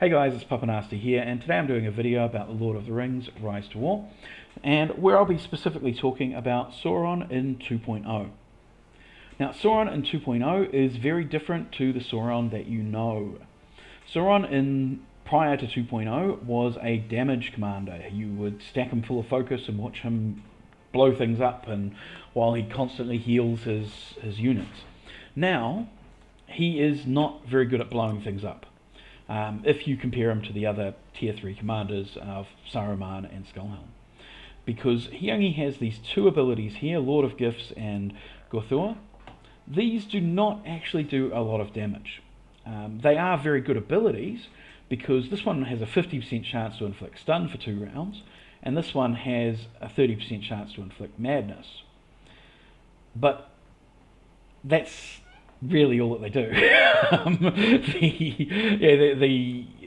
Hey guys, it's Papa Nasty here, and today I'm doing a video about the Lord of the Rings, Rise to War, and where I'll be specifically talking about Sauron in 2.0. Now, Sauron in 2.0 is very different to the Sauron that you know. Sauron prior to 2.0 was a damage commander. You would stack him full of focus and watch him blow things up, and while he constantly heals his units. Now, he is not very good at blowing things up. If you compare him to the other tier 3 commanders of Saruman and Skullhelm, because he only has these two abilities here, Lord of Gifts and Gothor. These do not actually do a lot of damage. They are very good abilities, because this one has a 50% chance to inflict stun for 2 rounds, and this one has a 30% chance to inflict madness. But that's really all that they do.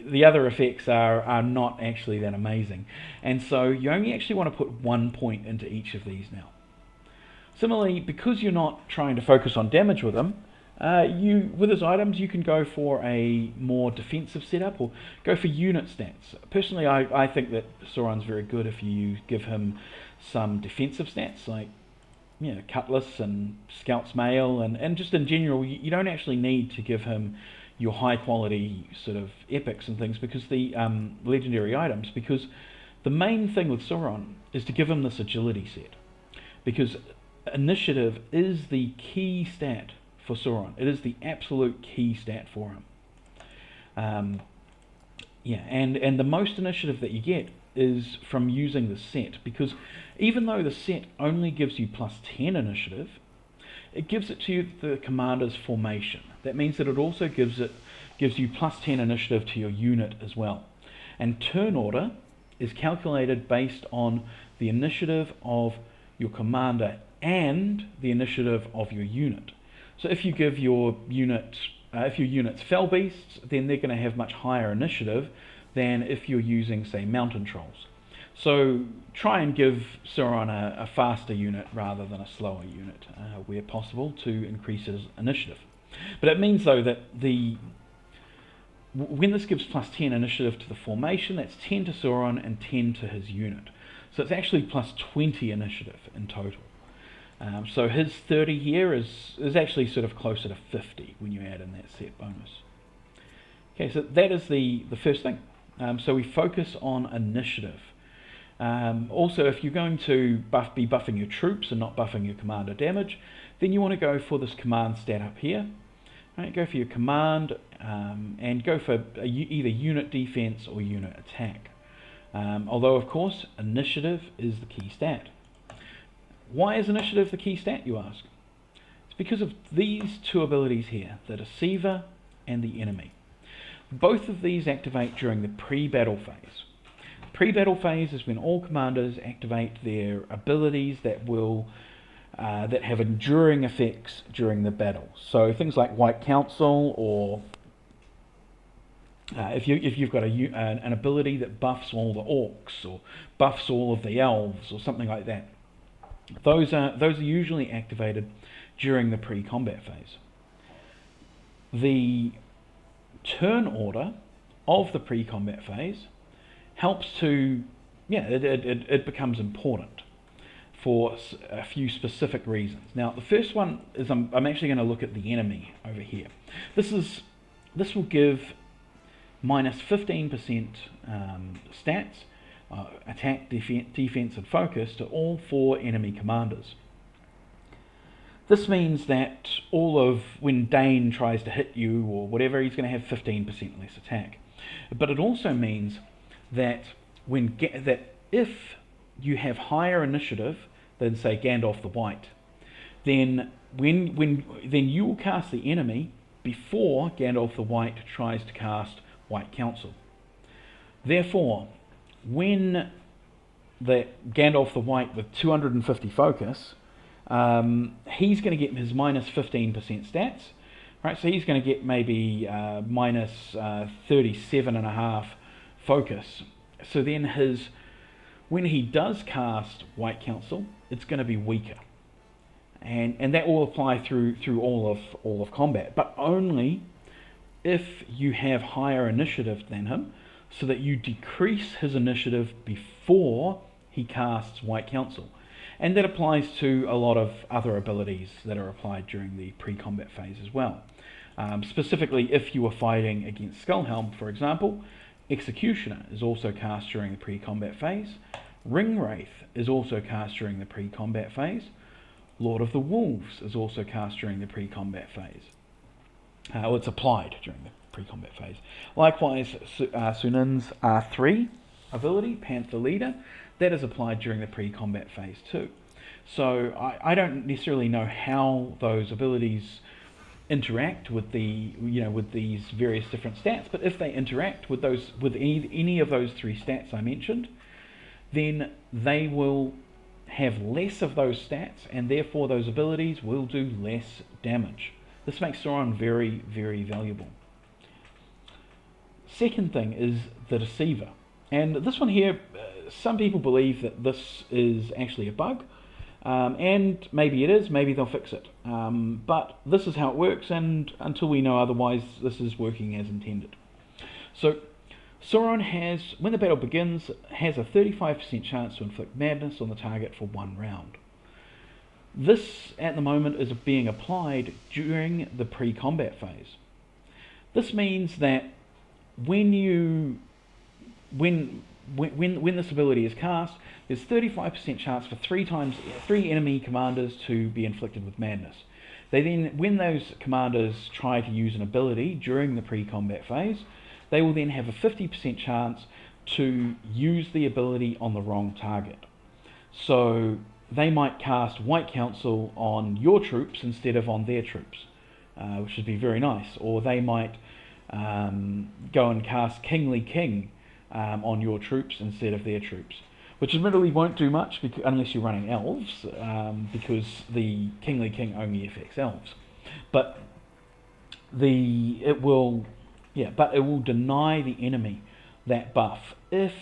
The other effects are not actually that amazing, and so you only actually want to put 1 point into each of these now. Similarly, because you're not trying to focus on damage with them, with his items you can go for a more defensive setup or go for unit stats. Personally, I think that Sauron's very good if you give him some defensive stats like Cutlass and Scout's Mail, and just in general, you don't actually need to give him your high quality sort of epics and things, because the legendary items, because the main thing with Sauron is to give him this agility set, because initiative is the key stat for Sauron. It is the absolute key stat for him. And the most initiative that you get is from using the set, because even though the set only gives you plus 10 initiative, it gives it to you the commander's formation. That means that it also gives you plus 10 initiative to your unit as well. And turn order is calculated based on the initiative of your commander and the initiative of your unit. So if you give your units fell beasts, then they're going to have much higher initiative than if you're using, say, mountain trolls. So try and give Sauron a faster unit rather than a slower unit where possible, to increase his initiative. But it means though that when this gives plus 10 initiative to the formation, that's 10 to Sauron and 10 to his unit. So it's actually plus 20 initiative in total. So his 30 here is actually sort of closer to 50 when you add in that set bonus. Okay, so that is the first thing. So we focus on initiative. Also, if you're going to be buffing your troops and not buffing your commander damage, then you want to go for this command stat up here. Right, go for your command and go for either unit defense or unit attack. Although, of course, initiative is the key stat. Why is initiative the key stat, you ask? It's because of these two abilities here, the Deceiver and the Enemy. Both of these activate during the pre-battle phase. Pre-battle phase is when all commanders activate their abilities that have enduring effects during the battle. So things like White Council, or if you've got an ability that buffs all the orcs or buffs all of the elves or something like that. Those are usually activated during the pre-combat phase. The turn order of the pre-combat phase helps to, it becomes important for a few specific reasons. Now, the first one is I'm actually going to look at the enemy over here. This will give minus 15% stats, attack, defense, and focus to all 4 enemy commanders. This means that when Dane tries to hit you or whatever, he's going to have 15% less attack. But it also means that if you have higher initiative than, say, Gandalf the White, then you will cast the enemy before Gandalf the White tries to cast White Council. Therefore, when Gandalf the White with 250 focus, he's going to get his minus 15% stats, right? So he's going to get maybe minus 37.5 focus. So then when he does cast White Council, it's going to be weaker, and that will apply through all of combat, but only if you have higher initiative than him, so that you decrease his initiative before he casts White Council. And that applies to a lot of other abilities that are applied during the pre-combat phase as well. Specifically, if you are fighting against Skullhelm, for example, Executioner is also cast during the pre-combat phase. Ringwraith is also cast during the pre-combat phase. Lord of the Wolves is also cast during the pre-combat phase. It's applied during the pre-combat phase. Likewise, Sunin's R3 ability, Panther Leader, that is applied during the pre-combat phase too. So I don't necessarily know how those abilities interact with with these various different stats, but if they interact with any of those three stats I mentioned, then they will have less of those stats, and therefore those abilities will do less damage. This makes Sauron very, very valuable. Second thing is the Deceiver. And this one here, some people believe that this is actually a bug, and maybe it is, maybe they'll fix it. But this is how it works, and until we know otherwise, this is working as intended. So Sauron has, when the battle begins, has a 35% chance to inflict madness on the target for 1 round. This, at the moment, is being applied during the pre-combat phase. This means that when this ability is cast, there's 35% chance for 3 enemy commanders to be inflicted with madness. They then, when those commanders try to use an ability during the pre-combat phase, they will then have a 50% chance to use the ability on the wrong target. So they might cast White Council on your troops instead of on their troops, which would be very nice. Or they might go and cast Kingly King on your troops instead of their troops, which admittedly won't do much unless you're running elves, because the Kingly King only affects elves. But it will deny the enemy that buff if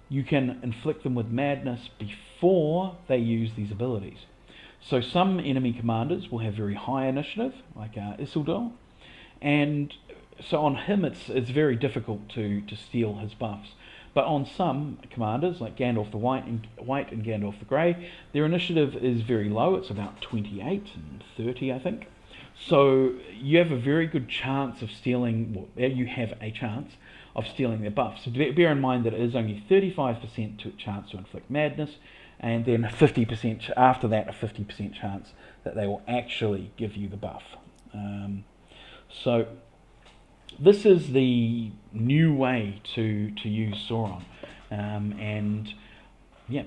you can inflict them with madness before they use these abilities. So some enemy commanders will have very high initiative, like Isildur, and so on him it's very difficult to steal his buffs. But on some commanders, like Gandalf the White and Gandalf the Grey, their initiative is very low. It's about 28 and 30, I think. So you have a very good chance of stealing, you have a chance of stealing their buffs. So bear in mind that it is only 35% chance to inflict madness, and then 50% after that, a 50% chance that they will actually give you the buff. So this is the new way to use Sauron,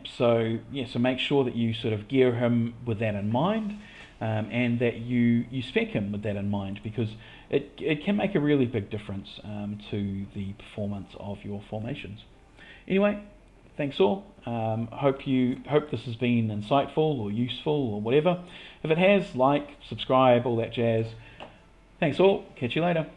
so make sure that you sort of gear him with that in mind, and that you spec him with that in mind, because it can make a really big difference to the performance of your formations. Anyway, thanks all. Hope this has been insightful or useful or whatever. If it has, like, subscribe, all that jazz. Thanks all. Catch you later.